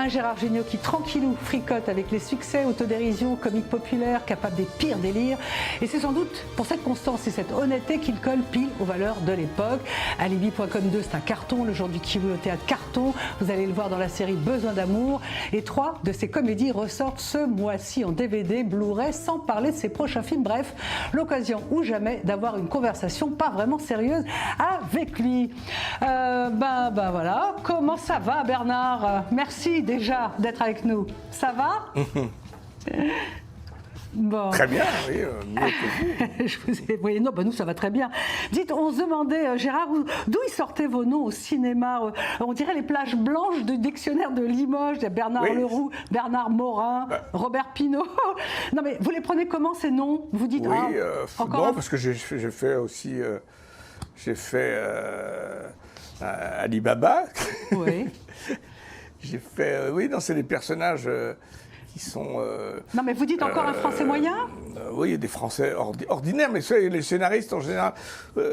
Un Gérard Jugnot qui, tranquillou, fricote avec les succès, autodérision, comique populaire, capable des pires délires. Et c'est sans doute pour cette constance et cette honnêteté qu'il colle pile aux valeurs de l'époque. Alibi.com 2, c'est un carton. Le jour du kiwi au théâtre, carton. Vous allez le voir dans la série Besoin d'amour. Et 3 de ses comédies ressortent ce mois-ci en DVD, Blu-ray, sans parler de ses prochains films. Bref, l'occasion ou jamais d'avoir une conversation pas vraiment sérieuse avec lui. Voilà. Comment ça va, Bernard? Merci déjà d'être avec nous. Ça va? Bon. Très bien, oui, mieux que vous. Je vous ai... Oui, non, nous ça va très bien. Dites, on se demandait, Gérard, d'où ils sortaient vos noms au cinéma? On dirait les plages blanches du dictionnaire de Limoges. Il y a Bernard Leroux, Bernard Morin, Robert Pinault. Non mais vous les prenez comment ces noms? Vous dites non, parce que j'ai fait aussi, Alibaba. Oui. J'ai fait, non, c'est des personnages. Qui sont, non mais vous dites encore un français moyen? Oui, il y a des français ordinaires, mais les scénaristes en général,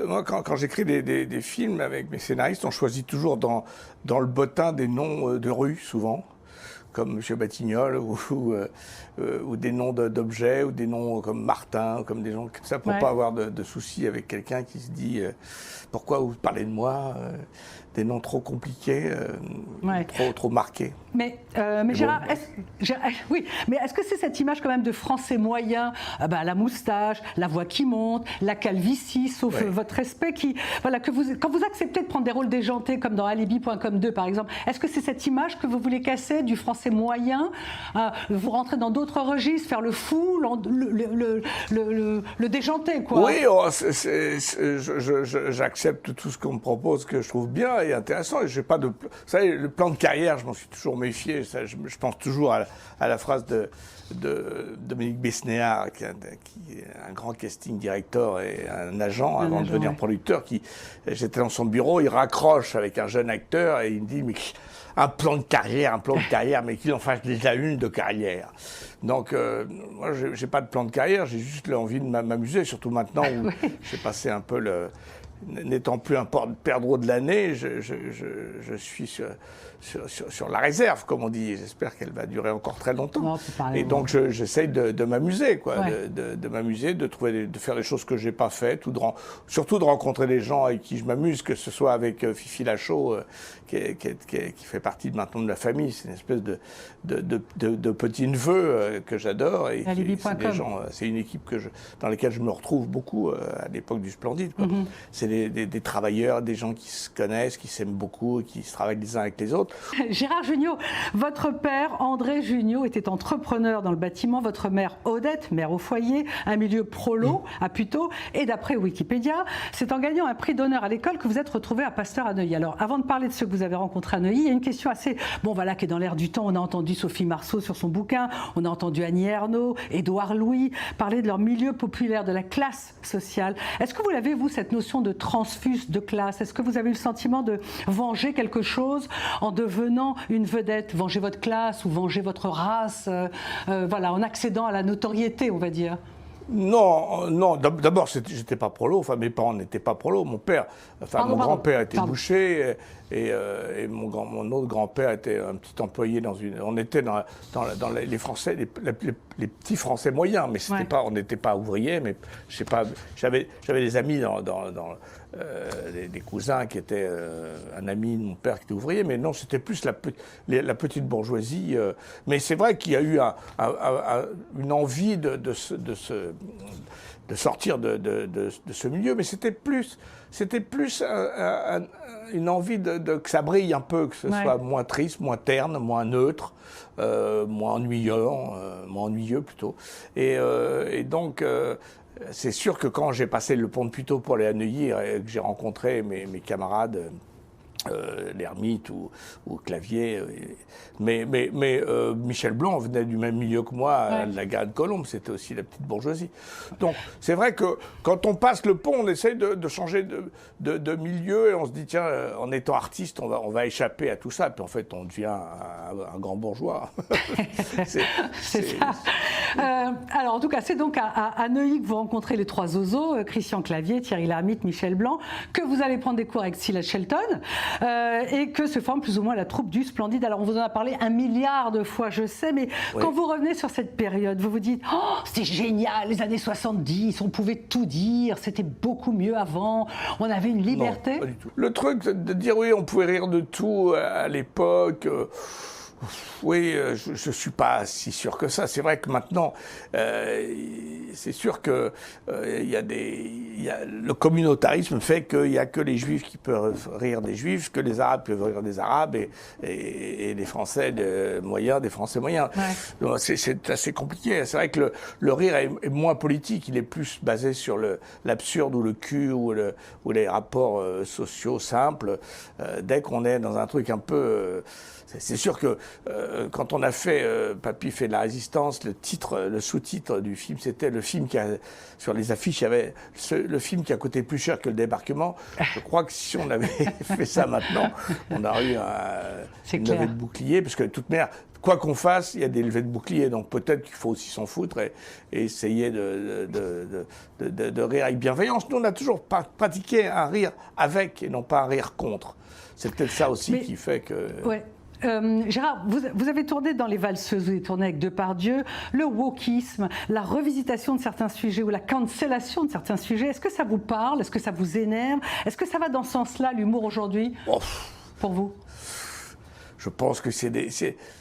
moi quand j'écris des films avec mes scénaristes, on choisit toujours dans le bottin des noms de rues, souvent, comme M. Batignolles, ou des noms d'objets, ou des noms comme Martin, comme des gens comme ça, pour pas avoir de soucis avec quelqu'un qui se dit pourquoi vous parlez de moi, des noms trop compliqués, trop marqués. Mais Gérard, oui, mais est-ce que c'est cette image quand même de français moyen, la moustache, la voix qui monte, la calvitie, sauf votre respect, quand vous acceptez de prendre des rôles déjantés comme dans Alibi.com 2 par exemple, est-ce que c'est cette image que vous voulez casser du français moyen? Vous rentrez dans d'autres registres, faire le fou, le déjanté, quoi. Oui, j'accepte tout ce qu'on me propose que je trouve bien et intéressant. Et j'ai pas de, vous savez, le plan de carrière, je m'en suis toujours méfié. Je pense toujours à la phrase de Dominique Besnéard, qui est un grand casting director et un agent avant de devenir producteur. J'étais dans son bureau, il raccroche avec un jeune acteur et il me dit mais un plan de carrière, mais qu'il en fasse déjà une de carrière. Donc, moi, j'ai pas de plan de carrière, j'ai juste l'envie de m'amuser, surtout maintenant où j'ai passé un peu n'étant plus un perdreau de l'année, je suis sur la réserve, comme on dit. J'espère qu'elle va durer encore très longtemps. Et donc, j'essaye de m'amuser, quoi, de m'amuser, de faire des choses que j'ai pas faites, surtout de rencontrer des gens avec qui je m'amuse, que ce soit avec Fifi Lachaud, qui fait partie maintenant de la famille. C'est une espèce de petit neveu que j'adore. Et c'est une équipe dans laquelle je me retrouve beaucoup à l'époque du Splendide. C'est des travailleurs, des gens qui se connaissent, qui s'aiment beaucoup, qui se travaillent les uns avec les autres. Gérard Jugnot, votre père, André Jugnot, était entrepreneur dans le bâtiment. Votre mère, Odette, mère au foyer, un milieu prolo à Puteaux. Et d'après Wikipédia, c'est en gagnant un prix d'honneur à l'école que vous êtes retrouvé à Pasteur à Neuilly. Alors, avant de parler de ceux que vous avez rencontrés à Neuilly, il y a une question assez, qui est dans l'air du temps. On a entendu Sophie Marceau sur son bouquin, on a entendu Annie Ernaux, Édouard Louis parler de leur milieu populaire, de la classe sociale. Est-ce que vous l'avez, vous, cette notion de transfuse de classe? Est-ce que vous avez eu le sentiment de venger quelque chose en devenant une vedette, venger votre classe ou venger votre race, en accédant à la notoriété, on va dire? Non. D'abord, j'étais pas prolo. Enfin, mes parents n'étaient pas prolo. Mon grand-père était boucher et mon autre grand-père était un petit employé on était dans les Français, les petits Français moyens, mais on n'était pas ouvriers. Mais je sais pas. J'avais des amis des cousins qui étaient un ami de mon père qui était ouvrier, mais non, c'était plus la petite bourgeoisie. Mais c'est vrai qu'il y a eu une envie de sortir de ce milieu, mais c'était plus une envie que ça brille un peu, que ce soit moins triste, moins terne, moins neutre, moins ennuyeux plutôt. Et donc, c'est sûr que quand j'ai passé le pont de Puteaux pour aller à Neuilly, et que j'ai rencontré mes camarades, l'Ermite ou Clavier, mais Michel Blanc venait du même milieu que moi, à la Garenne Colombe, c'était aussi la petite bourgeoisie. Donc c'est vrai que quand on passe le pont, on essaye de changer de milieu et on se dit tiens, en étant artiste, on va échapper à tout ça, puis en fait on devient un grand bourgeois. c'est ça. Alors en tout cas, c'est donc à Neuilly que vous rencontrez les trois zozos, Christian Clavier, Thierry Lhermitte, Michel Blanc, que vous allez prendre des cours avec Silas Shelton. et que se forme plus ou moins la troupe du Splendide. Alors on vous en a parlé 1 milliard de fois, je sais, mais quand vous revenez sur cette période, vous vous dites « Oh, c'était génial, les années 70, on pouvait tout dire, c'était beaucoup mieux avant, on avait une liberté. » Non, pas du tout. Le truc de dire oui, on pouvait rire de tout à l'époque... oui, je ne suis pas si sûr que ça. C'est vrai que maintenant, c'est sûr que le communautarisme fait qu'il n'y a que les Juifs qui peuvent rire des Juifs, que les Arabes peuvent rire des Arabes et les Français moyens des Français moyens. Ouais. Donc c'est assez compliqué. C'est vrai que le rire est moins politique. Il est plus basé sur l'absurde ou le cul ou les rapports sociaux simples. Dès qu'on est dans un truc un peu... c'est sûr que quand on a fait Papy fait de la résistance, le sous-titre du film, c'était le film sur les affiches, il y avait le film qui a coûté plus cher que le débarquement. Je crois que si on avait fait ça maintenant, on aurait eu une levée de bouclier, parce que de toute manière, quoi qu'on fasse, il y a des levées de bouclier, donc peut-être qu'il faut aussi s'en foutre et essayer de rire avec bienveillance. Nous, on a toujours pratiqué un rire avec et non pas un rire contre. C'est peut-être ça aussi qui fait que... Ouais. Gérard, vous avez tourné dans Les Valseuses, vous avez tourné avec Depardieu, le wokisme, la revisitation de certains sujets ou la cancellation de certains sujets. Est-ce que ça vous parle? Est-ce que ça vous énerve? Est-ce que ça va dans ce sens-là, l'humour aujourd'hui, pour vous? Je pense que vous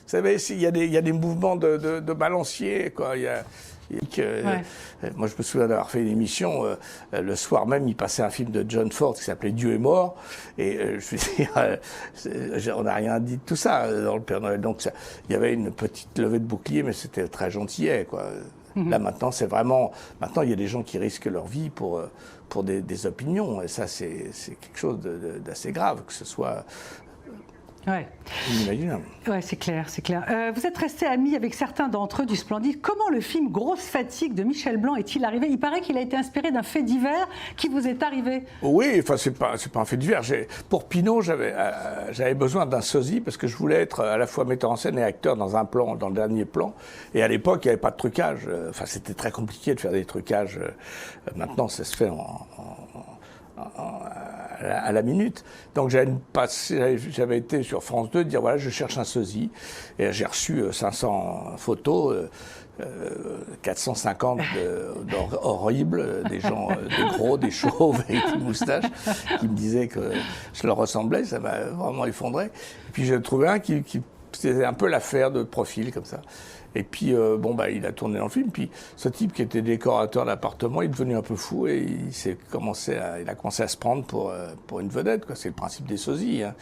savez, il y a des mouvements de balancier, quoi. Moi, je me souviens d'avoir fait une émission, le soir même, il passait un film de John Ford qui s'appelait Dieu est mort, et je veux dire, on n'a rien dit de tout ça dans le Père Noël. Donc, il y avait une petite levée de bouclier, mais c'était très gentillet, quoi. Là, maintenant, c'est vraiment... Maintenant, il y a des gens qui risquent leur vie pour des opinions, et ça, c'est quelque chose d'assez grave, que ce soit... Ouais. Inimaginable. Ouais, c'est clair, c'est clair. Vous êtes resté ami avec certains d'entre eux du Splendide. Comment le film Grosse Fatigue de Michel Blanc est-il arrivé? Il paraît qu'il a été inspiré d'un fait divers qui vous est arrivé. Oui, enfin c'est pas un fait divers. Pour Pinot, j'avais besoin d'un sosie parce que je voulais être à la fois metteur en scène et acteur dans le dernier plan. Et à l'époque, il n'y avait pas de trucage. Enfin, c'était très compliqué de faire des trucages. Maintenant, ça se fait à la minute. Donc j'avais été sur France 2 dire voilà, je cherche un sosie. Et j'ai reçu 500 photos, 450 horribles, des gens, des gros, des chauves avec des moustaches, qui me disaient que je leur ressemblais. Ça m'a vraiment effondré. Et puis j'ai trouvé un qui c'était un peu l'affaire de profil comme ça. Et puis, il a tourné dans le film. Puis, ce type qui était décorateur d'appartement, il est devenu un peu fou et il a commencé à se prendre pour une vedette, quoi. C'est le principe des sosies, hein.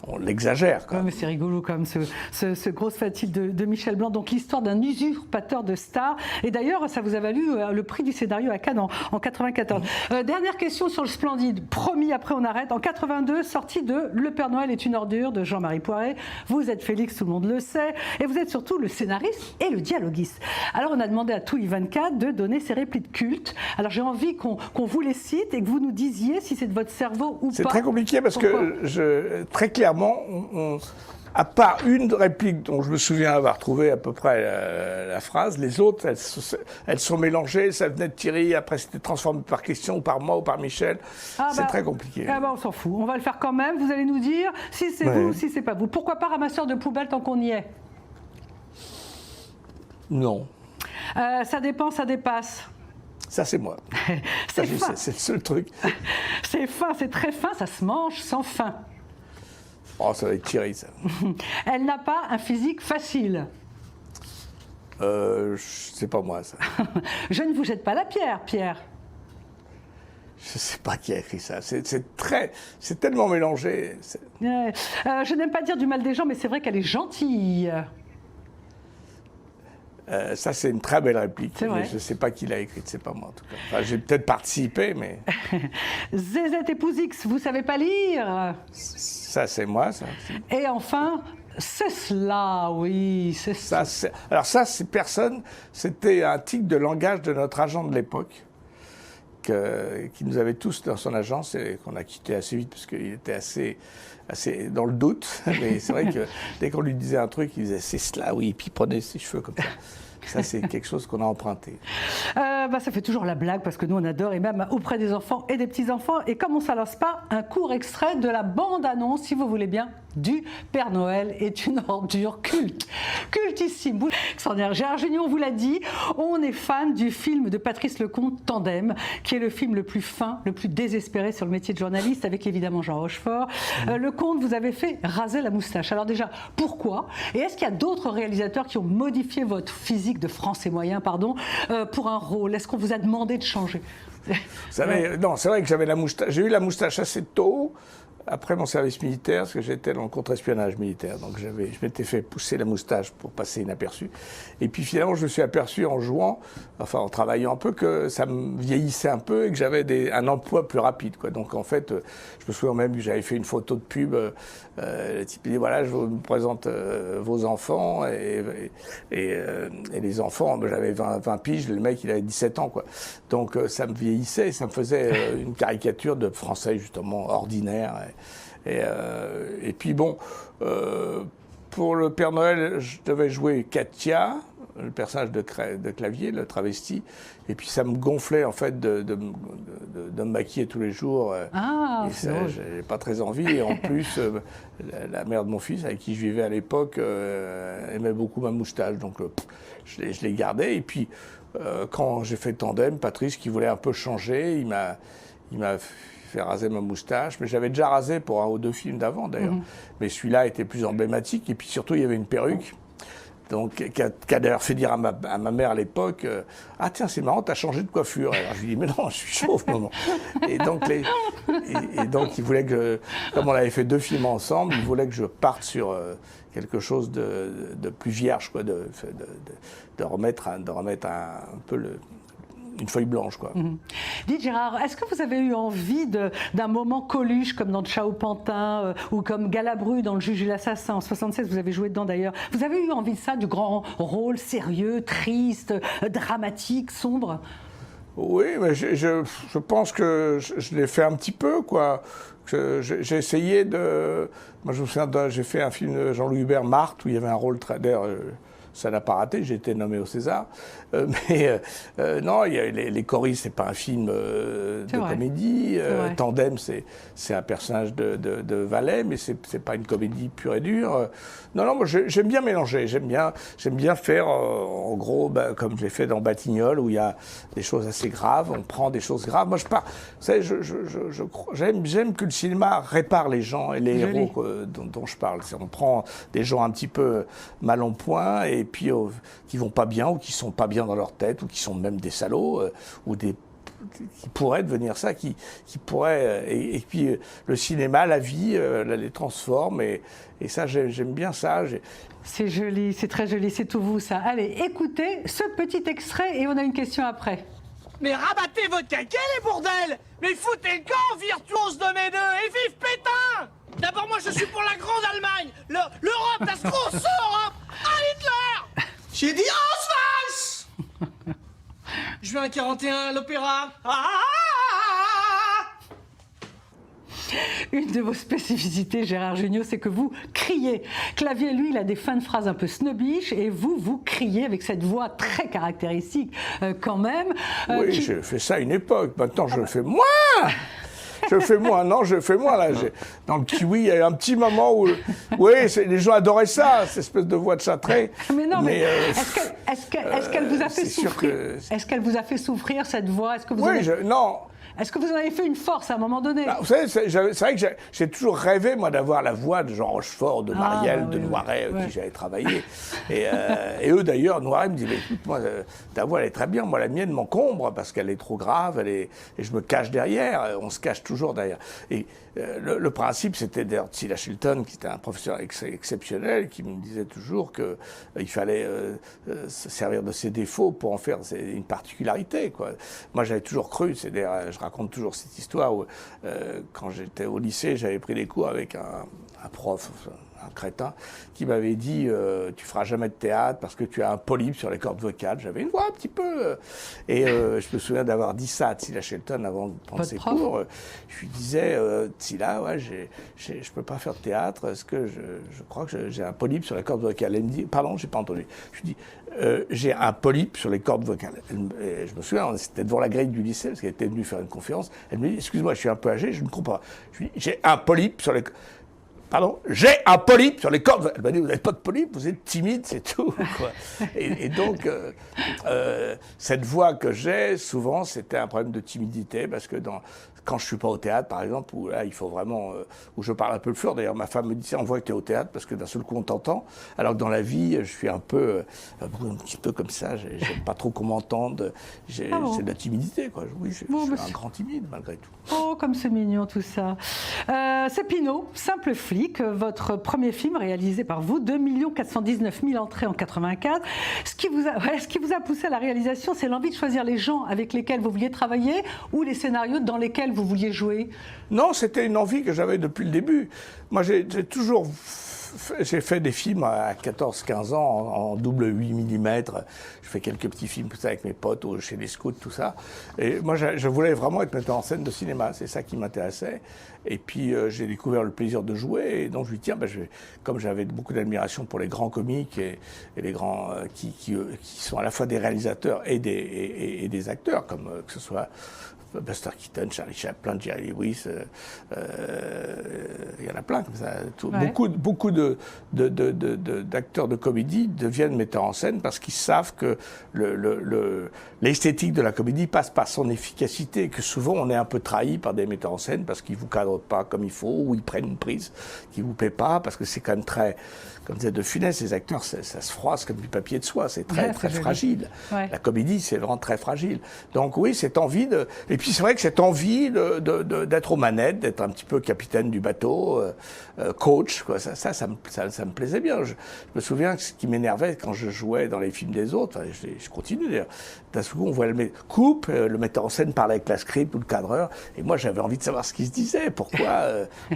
On l'exagère, quoi. Ouais, mais c'est rigolo, quand même, ce Grosse Fatigue de Michel Blanc. Donc, l'histoire d'un usurpateur de stars. Et d'ailleurs, ça vous a valu le prix du scénario à Cannes en 94. Dernière question sur le Splendide. Promis, après on arrête. En 82, sortie de Le Père Noël est une ordure de Jean-Marie Poiret. Vous êtes Félix, tout le monde le sait. Et vous êtes surtout le scénariste et le dialoguiste. Alors on a demandé à Touy 24 de donner ses répliques cultes. Alors j'ai envie qu'on vous les cite et que vous nous disiez si c'est de votre cerveau ou pas. C'est très compliqué parce que très clairement, à part une réplique dont je me souviens avoir trouvé à peu près la phrase, les autres, elles sont mélangées, ça venait de Thierry, après c'était transformé par question, ou par moi, ou par Michel. C'est très compliqué. On s'en fout, on va le faire quand même. Vous allez nous dire si c'est vous ou si c'est pas vous. Pourquoi pas ramasseur de poubelle tant qu'on y est? Non. Ça dépend, ça dépasse. Ça, c'est moi. C'est fin. C'est le seul truc. C'est fin, c'est très fin, ça se mange sans faim. Oh, ça va être Thierry, ça. Elle n'a pas un physique facile. C'est pas moi, ça. Je ne vous jette pas la pierre, Pierre. Je sais pas qui a écrit ça. C'est tellement mélangé. Je n'aime pas dire du mal des gens, mais c'est vrai qu'elle est gentille. Ça, c'est une très belle réplique. C'est vrai. Je ne sais pas qui l'a écrite, c'est pas moi en tout cas. Enfin, j'ai peut-être participé, mais... Zézette épouse X, vous savez pas lire? Ça, c'est moi, ça. Et enfin, c'est cela, oui, c'est ça. Alors ça, c'est personne. C'était un tic de langage de notre agent de l'époque, qui nous avait tous dans son agence et qu'on a quitté assez vite parce qu'il était assez assez dans le doute, mais c'est vrai que dès qu'on lui disait un truc, il disait c'est cela, oui, et puis il prenait ses cheveux comme ça. Ça, c'est quelque chose qu'on a emprunté. Ça fait toujours la blague parce que nous, on adore, et même auprès des enfants et des petits-enfants. Et comme on ne s'allance pas, un court extrait de la bande-annonce, si vous voulez bien, du Père Noël est une ordure culte. Cultissime. Gérard Jugnot, on vous l'a dit, on est fan du film de Patrice Lecomte, Tandem, qui est le film le plus fin, le plus désespéré sur le métier de journaliste, avec évidemment Jean Rochefort. Lecomte, vous avez fait raser la moustache. Alors déjà, pourquoi? Et est-ce qu'il y a d'autres réalisateurs qui ont modifié votre physique de français moyen, pour un rôle? Est-ce qu'on vous a demandé de changer? Vous savez, non, c'est vrai que j'avais la moustache. J'ai eu la moustache assez tôt, après mon service militaire, parce que j'étais dans le contre-espionnage militaire. Donc je m'étais fait pousser la moustache pour passer inaperçu. Et puis finalement, je me suis aperçu en jouant, enfin en travaillant un peu, que ça me vieillissait un peu et que j'avais un emploi plus rapide, quoi. Donc en fait, je me souviens même que j'avais fait une photo de pub. Le type dit voilà, je vous présente vos enfants et les enfants, j'avais 20 piges, le mec il avait 17 ans, quoi. Donc ça me vieillissait, ça me faisait une caricature de français justement ordinaire. Et puis bon, pour le Père Noël, je devais jouer Katia, le personnage de Clavier, le travesti. Et puis ça me gonflait en fait de me maquiller tous les jours. Ah, et ça, j'ai pas très envie. Et en plus, la mère de mon fils, avec qui je vivais à l'époque, aimait beaucoup ma moustache. Donc je l'ai gardée. Et puis quand j'ai fait Tandem, Patrice, qui voulait un peu changer, il m'a fait raser ma moustache, mais j'avais déjà rasé pour un ou deux films d'avant d'ailleurs. Mais celui-là était plus emblématique, et puis surtout il y avait une perruque, donc qui a d'ailleurs fait dire à ma mère à l'époque, ah tiens c'est marrant, t'as changé de coiffure. Alors je lui dis mais non, je suis chauve maman. Et donc il voulait que, comme on avait fait 2 films ensemble, il voulait que je parte sur quelque chose de plus vierge, quoi, de remettre un peu une feuille blanche, quoi. Dites Gérard, est-ce que vous avez eu envie d'un moment Coluche comme dans Ciao Pantin ou comme Galabru dans Le Juge et l'Assassin en 76, vous avez joué dedans d'ailleurs. Vous avez eu envie de ça, du grand rôle sérieux, triste, dramatique, sombre? Oui, mais je pense que je l'ai fait un petit peu, quoi. J'ai essayé de... Moi, je me souviens, j'ai fait un film de Jean-Louis Hubert, Marthe, où il y avait un rôle d'ailleurs, ça n'a pas raté, j'ai été nommé au César. Non, les choristes, c'est pas un film de comédie. Tandem, c'est un personnage de valet, mais c'est pas une comédie pure et dure. Non, moi j'aime bien mélanger. J'aime bien faire, en gros, comme je l'ai fait dans Batignolles, où il y a des choses assez graves. On prend des choses graves. Moi, vous savez, j'aime que le cinéma répare les gens et les héros dont je parle. On prend des gens un petit peu mal en point et puis qui vont pas bien ou qui sont pas bien dans leur tête ou qui sont même des salauds ou qui pourraient devenir ça, qui pourraient et puis le cinéma, la vie, les transforme et ça j'aime bien ça. C'est joli, c'est très joli, c'est tout vous ça. Allez, écoutez ce petit extrait et on a une question après. Mais rabattez votre caquet les bourdels! Mais foutez le camp, virtuose de mes deux, et vive Pétain! D'abord moi je suis pour la grande Allemagne, l'Europe, das große Europe, à Hitler! J'ai dit Ausweis! Juin 41, l'opéra. Une de vos spécificités, Gérard Jugnot, c'est que vous criez. Clavier, lui, il a des fins de phrases un peu snobbish et vous criez avec cette voix très caractéristique quand même. Oui, j'ai fait ça à une époque. Maintenant, je le fais moins. Je fais moins, non, je fais moins là. Dans le Kiwi, il y a eu un petit moment où, oui, les gens adoraient ça, cette espèce de voix de châtré. Mais non, mais est-ce qu'elle vous a fait souffrir? Est-ce qu'elle vous a fait souffrir cette voix? Est-ce que vous non. Est-ce que vous en avez fait une force à un moment donné? Vous savez, c'est vrai que j'ai toujours rêvé, moi, d'avoir la voix de Jean Rochefort, de Marielle, de Noiret, avec qui j'avais travaillé. Et eux, d'ailleurs, Noiret me dit, écoute, moi, ta voix, elle est très bien. Moi, la mienne m'encombre parce qu'elle est trop grave, et je me cache derrière. On se cache toujours derrière. Et le principe, c'était d'ailleurs Cilla Chilton, qui était un professeur exceptionnel, qui me disait toujours qu'il fallait se servir de ses défauts pour en faire une particularité, quoi. Moi, j'avais toujours cru, je raconte toujours cette histoire où, quand j'étais au lycée, j'avais pris des cours avec un prof, un crétin, qui m'avait dit tu feras jamais de théâtre parce que tu as un polype sur les cordes vocales. J'avais une voix un petit peu... je me souviens d'avoir dit ça à Tsila Shelton avant de prendre ses cours. Je lui disais, Tsila, ouais, je peux pas faire de théâtre parce que je crois que j'ai un polype sur les cordes vocales. Elle me dit, pardon, j'ai pas entendu. Je lui dis, j'ai un polype sur les cordes vocales. Je me souviens, c'était devant la grille du lycée, parce qu'elle était venue faire une conférence. Elle me dit, excuse-moi, je suis un peu âgé, je ne comprends pas. Je lui dis, j'ai un polype sur les... Pardon, j'ai un polype sur les cordes. Elle m'a dit, vous n'avez pas de polype, vous êtes timide, c'est tout. Quoi. Et donc, cette voix que j'ai, souvent, c'était un problème de timidité, parce que quand je suis pas au théâtre, par exemple, où là, il faut vraiment... où je parle un peu le fort. D'ailleurs, ma femme me dit, on voit que tu es au théâtre, parce que d'un seul coup, on t'entend. Alors que dans la vie, je suis un petit peu comme ça. J'aime pas trop qu'on m'entende. C'est de la timidité, quoi. Oui, je suis un grand timide, malgré tout. Oh, comme c'est mignon, tout ça. C'est Pinot, simple flic, votre premier film réalisé par vous, 2 419 000 entrées en 84. Ce qui vous a poussé à la réalisation, c'est l'envie de choisir les gens avec lesquels vous vouliez travailler ou les scénarios dans lesquels vous vouliez jouer? Non, c'était une envie que j'avais depuis le début. Moi, j'ai fait des films à 14-15 ans en double 8 mm. Je fais quelques petits films comme ça avec mes potes ou chez les scouts, tout ça. Et moi, je voulais vraiment être metteur en scène de cinéma. C'est ça qui m'intéressait. Et puis, j'ai découvert le plaisir de jouer. Et donc, je lui dis, tiens, comme j'avais beaucoup d'admiration pour les grands comiques et les grands qui sont à la fois des réalisateurs et des acteurs, comme que ce soit Buster Keaton, Charlie Chaplin, Jerry Lewis, il y en a plein comme ça. Beaucoup d'acteurs de comédie deviennent metteurs en scène parce qu'ils savent que l'esthétique de la comédie passe par son efficacité et que souvent on est un peu trahi par des metteurs en scène parce qu'ils vous cadrent pas comme il faut ou ils prennent une prise qui vous plaît pas parce que c'est quand même très, comme disait De Funès, les acteurs, ça se froisse comme du papier de soie, c'est très fragile. Ouais. La comédie, c'est vraiment très fragile. Donc oui, cette envie et puis c'est vrai que cette envie d'être aux manettes, d'être un petit peu capitaine du bateau, coach, quoi, ça me plaisait bien. Je me souviens que ce qui m'énervait quand je jouais dans les films des autres, je continue d'ailleurs, d'un seul coup on voit le metteur en scène parler avec la script ou le cadreur, et moi j'avais envie de savoir ce qu'il se disait, pourquoi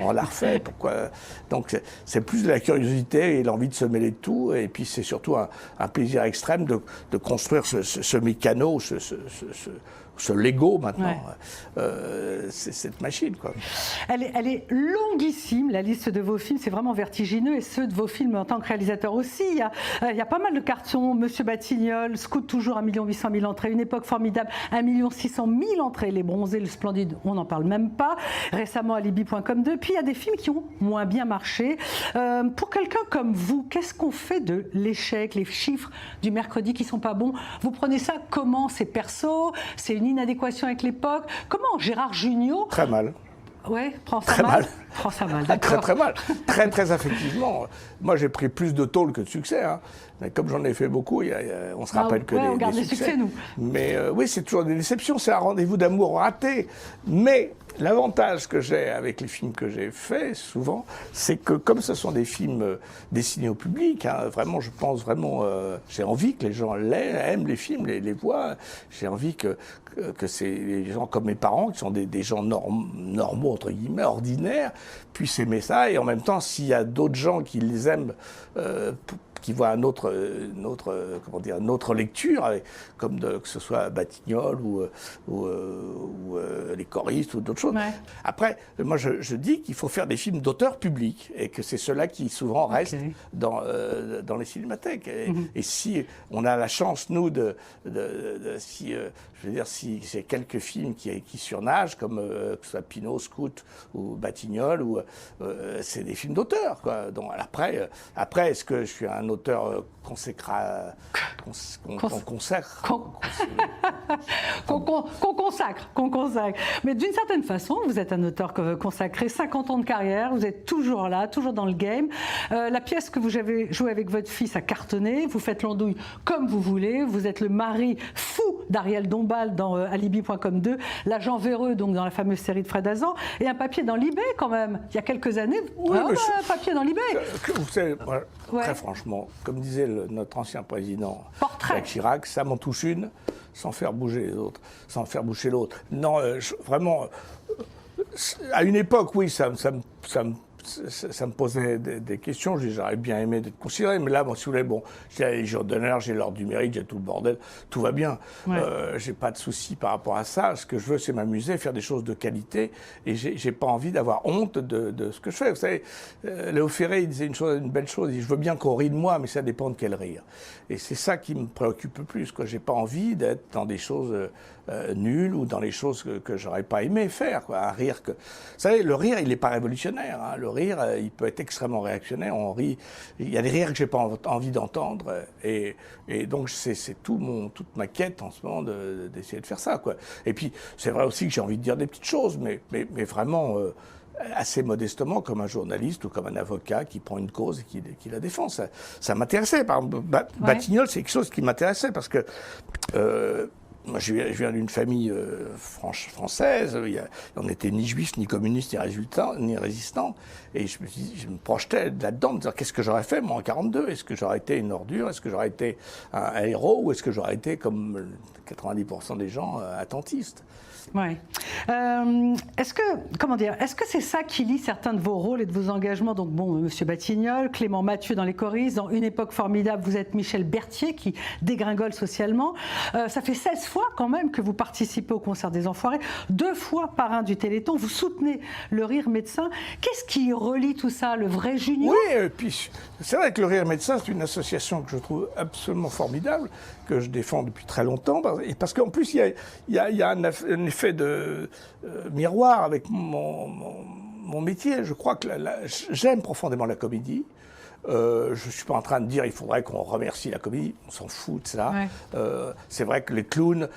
on l'a refait, pourquoi... Donc c'est plus de la curiosité et l'envie de se mêler de tout, et puis c'est surtout un plaisir extrême de construire ce mécano, ce Lego maintenant, c'est cette machine, quoi. Elle est longuissime, la liste de vos films, c'est vraiment vertigineux, et ceux de vos films en tant que réalisateur aussi. Il y a pas mal de cartons, Monsieur Batignolles, Scout toujours 1 800 000 entrées, Une époque formidable, 1 600 000 entrées, Les Bronzés, Le Splendide, on n'en parle même pas, récemment Alibi.com 2, puis il y a des films qui ont moins bien marché. Pour quelqu'un comme vous, qu'est-ce qu'on fait de l'échec, les chiffres du mercredi qui sont pas bons? Vous prenez ça comment? C'est perso? C'est une inadéquation avec l'époque? Comment Gérard Jugnot... Très mal. Ouais, prends ça mal. Prends ça mal, d'accord. Très mal. Très affectivement. Moi, j'ai pris plus de tôle que de succès. Hein. Mais comme j'en ai fait beaucoup, on se rappelle que on garde des succès, nous. Mais oui, c'est toujours des déceptions. C'est un rendez-vous d'amour raté. Mais l'avantage que j'ai avec les films que j'ai faits, souvent, c'est que comme ce sont des films destinés au public, hein, vraiment, je pense vraiment... j'ai envie que les gens aiment les films, les voient. J'ai envie que c'est les gens comme mes parents, qui sont des gens normaux, entre guillemets, ordinaires, puissent aimer ça. Et en même temps, s'il y a d'autres gens qui les aiment, qui voient une autre lecture, comme que ce soit Batignolles ou les choristes ou d'autres choses. Ouais. Après, moi, je dis qu'il faut faire des films d'auteur public et que c'est ceux-là qui souvent restent dans les cinémathèques. Et si on a la chance, nous, je veux dire, si c'est quelques films qui surnagent, comme que ce soit Pinot, Scout ou Batignolles, c'est des films d'auteur, quoi. Donc après, est-ce que je suis un auteur qu'on consacre. Mais d'une certaine façon, vous êtes un auteur consacré, 50 ans de carrière, vous êtes toujours là, toujours dans le game. La pièce que vous avez jouée avec votre fils a cartonné, vous faites l'andouille comme vous voulez, vous êtes le mari fou d'Ariel Dombal dans Alibi.com 2, l'agent véreux donc dans la fameuse série de Fred Hazan, et un papier dans Libé quand même, il y a quelques années, un papier dans Libé. Vous savez, très franchement, comme disait notre ancien président Jacques Chirac, ça m'en touche une sans faire bouger les autres, sans faire bouger l'autre. Non, vraiment, à une époque, oui, ça ça me posait des questions. J'aurais bien aimé d'être considéré, mais là, bon, si vous voulez, bon, j'ai la Légion d'honneur, j'ai l'ordre du mérite, j'ai tout le bordel, tout va bien. Ouais. J'ai pas de soucis par rapport à ça. Ce que je veux, c'est m'amuser, faire des choses de qualité, et j'ai pas envie d'avoir honte de ce que je fais. Vous savez, Léo Ferré, il disait une belle chose, il dit, je veux bien qu'on rie de moi, mais ça dépend de quel rire. Et c'est ça qui me préoccupe le plus, quoi. J'ai pas envie d'être dans des choses nulles ou dans les choses que j'aurais pas aimé faire, quoi. Un rire que... Vous savez, le rire, il n'est pas révolutionnaire, hein. Le rire, il peut être extrêmement réactionnaire. On rit. Il y a des rires que j'ai pas envie d'entendre, et donc c'est toute ma quête en ce moment d'essayer de faire ça, quoi. Et puis c'est vrai aussi que j'ai envie de dire des petites choses, mais vraiment assez modestement, comme un journaliste ou comme un avocat qui prend une cause et qui la défend. Ça m'intéressait. Par exemple, Batignolles, c'est quelque chose qui m'intéressait parce que moi, je viens d'une famille française. On n'était ni juifs, ni communistes, ni résistants. Et je me projetais là-dedans, me dire qu'est-ce que j'aurais fait, moi, en 42 ? Est-ce que j'aurais été une ordure ? Est-ce que j'aurais été un héros ? Ou est-ce que j'aurais été, comme 90% des gens, attentistes ? Ouais. Est-ce que c'est ça qui lie certains de vos rôles et de vos engagements? Donc bon, Monsieur Batignolles, Clément Mathieu dans Les Choristes, dans Une époque formidable, vous êtes Michel Berthier qui dégringole socialement. Ça fait 16 fois quand même que vous participez au concert des Enfoirés, 2 fois parrain du Téléthon, vous soutenez le Rire Médecin. Qu'est-ce qui relie tout ça, le vrai Junio? Oui, et puis c'est vrai que le Rire Médecin, c'est une association que je trouve absolument formidable, que je défends depuis très longtemps, parce qu'en plus il y a un effet de miroir avec mon métier. Je crois que j'aime profondément la comédie. Je ne suis pas en train de dire il faudrait qu'on remercie la comédie, on s'en fout de ça. Ouais. C'est vrai que le clown,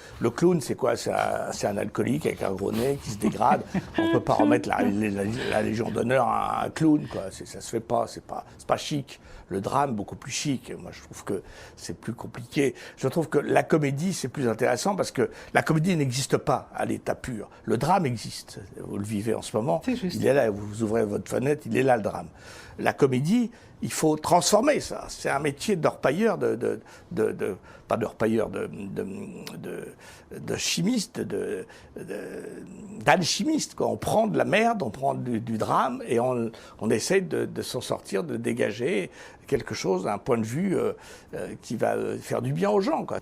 c'est quoi? C'est un alcoolique avec un gros nez qui se dégrade. On ne peut pas remettre la Légion d'honneur à un clown, quoi. Ça se fait pas, c'est pas chic. Le drame, beaucoup plus chic. Moi, je trouve que c'est plus compliqué. Je trouve que la comédie, c'est plus intéressant parce que la comédie n'existe pas à l'état pur. Le drame existe. Vous le vivez en ce moment. Il est là, vous ouvrez votre fenêtre, il est là, le drame. La comédie, il faut transformer ça. C'est un métier d'orpailleur, pas d'orpailleur, de chimiste, d'alchimiste. On prend de la merde, on prend du drame et on essaie de s'en sortir, de dégager quelque chose, un point de vue qui va faire du bien aux gens, quoi.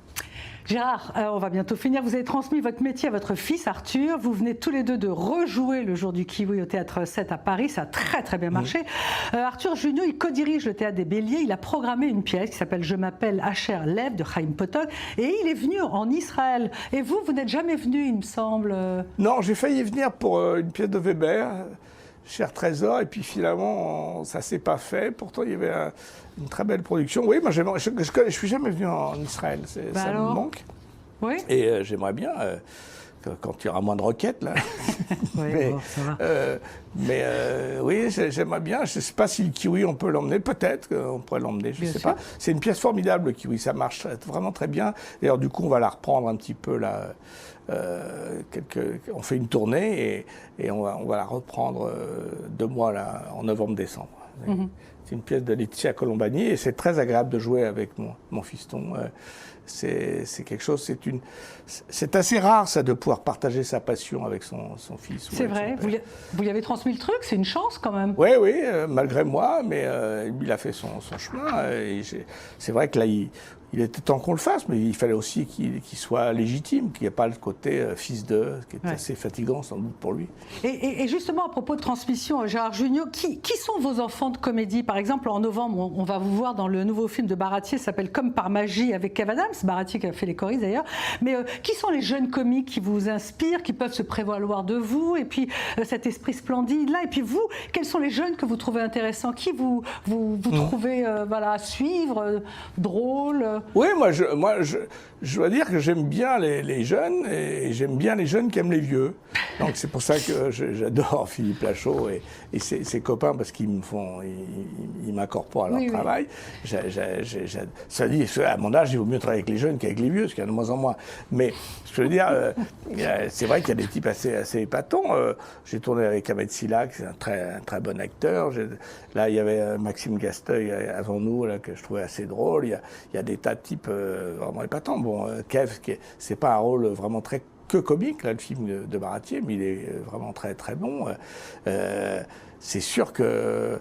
Gérard, on va bientôt finir. Vous avez transmis votre métier à votre fils Arthur. Vous venez tous les deux de rejouer Le Jour du Kiwi au Théâtre 7 à Paris. Ça a très très bien marché. Arthur Junio, il co-dirige le Théâtre des Béliers. Il a programmé une pièce qui s'appelle Je m'appelle Asher Lev de Chaim Potok. Et il est venu en Israël. Et vous n'êtes jamais venu, il me semble. Non, j'ai failli venir pour une pièce de Weber, Cher Trésor, et puis finalement, ça ne s'est pas fait. Pourtant, il y avait une très belle production. Oui, moi, je ne suis jamais venu en Israël. Ça me manque. Oui. Et j'aimerais bien, quand il y aura moins de roquettes, là. Oui, ça va. Oui, j'aimerais bien. Je ne sais pas si le Kiwi, on peut l'emmener. Peut-être qu'on pourrait l'emmener, je ne sais pas. C'est une pièce formidable, le Kiwi. Ça marche vraiment très bien. D'ailleurs, du coup, on va la reprendre un petit peu, là. On fait une tournée et on va la reprendre 2 mois là, en novembre-décembre. C'est une pièce de Laetitia Colombani et c'est très agréable de jouer avec mon fiston. C'est quelque chose, c'est assez rare ça de pouvoir partager sa passion avec son fils. C'est vrai, vous lui avez transmis le truc, c'est une chance quand même. Oui, malgré moi, mais il a fait son chemin. C'est vrai que là, il était temps qu'on le fasse, mais il fallait aussi qu'il soit légitime, qu'il n'y ait pas le côté fils de, qui est assez fatigant sans doute pour lui. Et justement, à propos de transmission, Gérard Junio, qui sont vos enfants de comédie? Par exemple, en novembre, on va vous voir dans le nouveau film de Baratier, ça s'appelle Comme par magie, avec Kev Adams, Baratier qui a fait Les Choristes d'ailleurs. Mais qui sont les jeunes comiques qui vous inspirent, qui peuvent se prévaloir de vous, et puis cet esprit splendide-là? Et puis vous, quels sont les jeunes que vous trouvez intéressants? Qui vous trouvez à suivre, drôles? Oui, moi, je dois dire que j'aime bien les jeunes et j'aime bien les jeunes qui aiment les vieux. Donc c'est pour ça que j'adore Philippe Lachaud et ses copains parce qu'ils m'incorporent à leur travail. Ça dit, à mon âge, il vaut mieux travailler avec les jeunes qu'avec les vieux, parce qu'il y en a de moins en moins. Mais je veux dire, c'est vrai qu'il y a des types assez épatants. J'ai tourné avec Ahmed Silla, qui est un très bon acteur. Là, il y avait Maxime Gasteuil avant nous, là, que je trouvais assez drôle. Il y a des tas de types vraiment épatants. Bon, Kev, c'est pas un rôle vraiment très comique, là, le film de Baratier, mais il est vraiment très très bon. c'est sûr que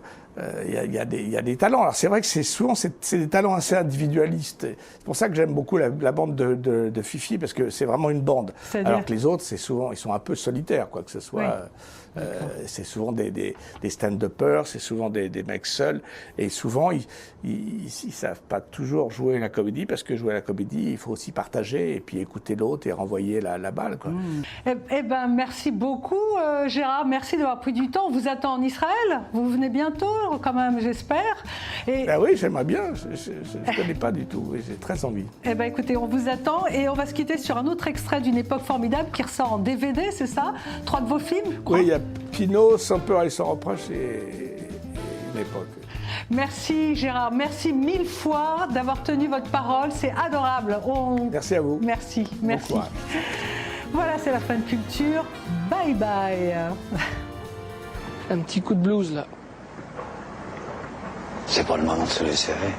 il y a des talents. Alors c'est vrai que souvent c'est des talents assez individualistes. C'est pour ça que j'aime beaucoup la bande de Fifi, parce que c'est vraiment une bande. Alors que les autres, c'est souvent, ils sont un peu solitaires, quoi que ce soit. Oui. C'est souvent des stand-uppers, c'est souvent des mecs seuls, et souvent ils savent pas toujours jouer la comédie, parce que jouer la comédie, il faut aussi partager et puis écouter l'autre et renvoyer la balle, quoi. Eh ben, merci beaucoup, Gérard. Merci d'avoir pris du temps. On vous attend en Israël. Vous venez bientôt, quand même, j'espère. Ben oui, j'aimerais bien. Je ne connais pas du tout. J'ai très envie. Eh ben, écoutez, on vous attend et on va se quitter sur un autre extrait d'une époque formidable qui ressort en DVD, c'est ça? 3 de vos films, je crois. Oui, il y a Pinot, Sans peur et sans reproche et une époque. Merci Gérard, merci 1000 fois d'avoir tenu votre parole, c'est adorable. Merci à vous. Merci, merci. Bon voilà, c'est la fin de Culture. Bye bye. Un petit coup de blues là. C'est pas le moment de se laisser aller.